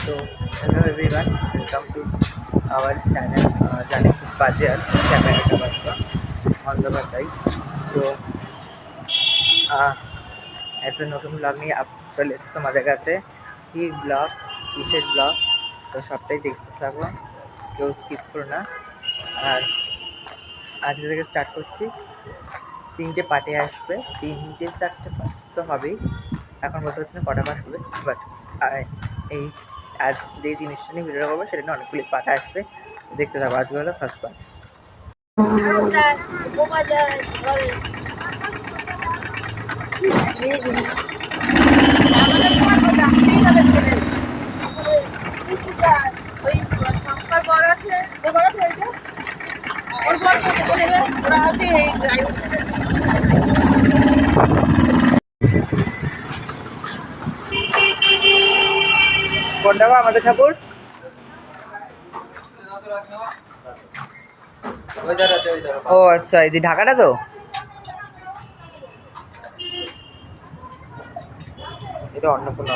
So, hello everyone, welcome to our channel, Janik Bajar, ক্যামেরাটা বাজবা বন্দ্যোপাধ্যায়। তো একটা নতুন ব্লগ নিয়ে চলে এসেছে তোমাদের কাছে। কী ব্লগ, কিসের ব্লগ, তো সবটাই দেখতে থাকবো, কেউ স্কিপ করো না। আর আজকে থেকে স্টার্ট করছি, 3টে পার্টে আসবে, 3-4টে পার্ট তো হবেই, এখন বলতে পারছি না কটা পার্ট হবে, বাট এই আজ যে জিনিসটা নিয়ে ভিডিও করবো সেটা নিয়ে অনেকগুলি পার্ট আসবে, দেখতে থাকবো। আজকে হলো ফার্স্ট পার্ট। কোনটা গো আমাদের ঠাকুর? ও আচ্ছা, এই যে ঢাকাটা তো, এটা অন্নপূর্ণা।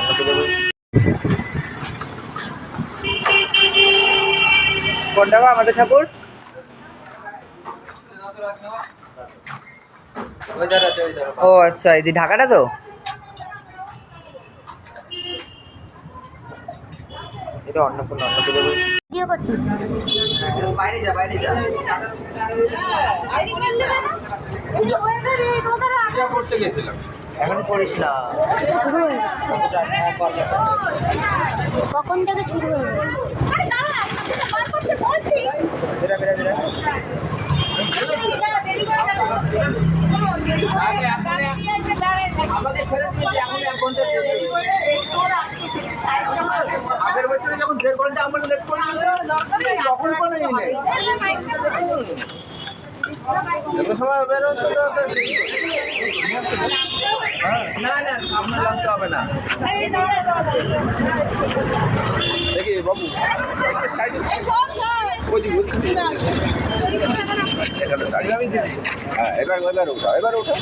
কোনটা গো আমাদের ঠাকুর? ও আচ্ছা, এই যে ঢাকাটা তো, এটা অন্নপূর্ণা। বাইরে যা, বাইরে যা। এখন করিস না, শুরু হয়ে গেছে। কখন থেকে শুরু হয়ে গেছে? আগের বছরে যখন 1.5 ঘন্টা আমরা লেট করলাম তখন কোনো নেই, সময় বেরোতে না না আপনার লাগতে হবে না। দেখি বাবু হ্যাঁ, এবার ওঠা, এবার ওঠা।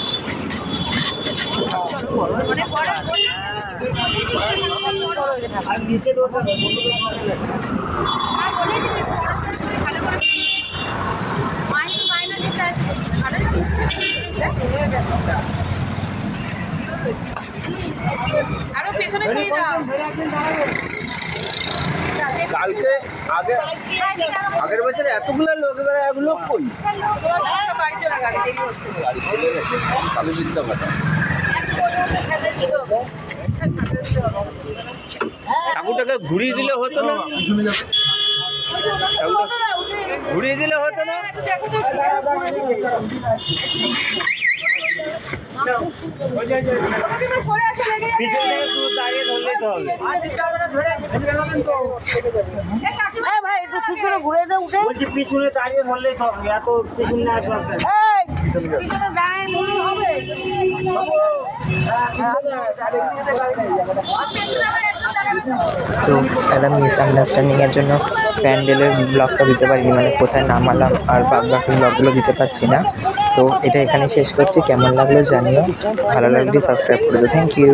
আর নিচে আরো পেছনে শুয়ে যাও। কালকে আগের বছর এতগুলো লোক, এবার এক লোক কই বাড়ি চলে গেছে, দেরি হচ্ছে। কালো দিতে কথা। ঠাকুরটাকে ঘুরিয়ে দিলে হতো না, ঘুরিয়ে দিলে হতো না। পিছন থেকে শুধু দাঁড়িয়ে ধরলেই তো হবে। ভাই একটু ঠিক করে ঘুরে দে, উঠে বলছি পিছনে দাঁড়িয়ে ধরলেই তো হবে, এত পিছন না আসবে। তো একটা মিসআন্ডারস্ট্যান্ডিংয়ের জন্য প্যান্ডেলের ব্লগটা দিতে পারিনি, মানে কোথায় নামালাম আর বাকি ব্লগগুলো দিতে পারছি না। তো এটা এখানে শেষ করছি, কেমন লাগলো জানিও, ভালো লাগলে সাবস্ক্রাইব করে দিও। Thank you.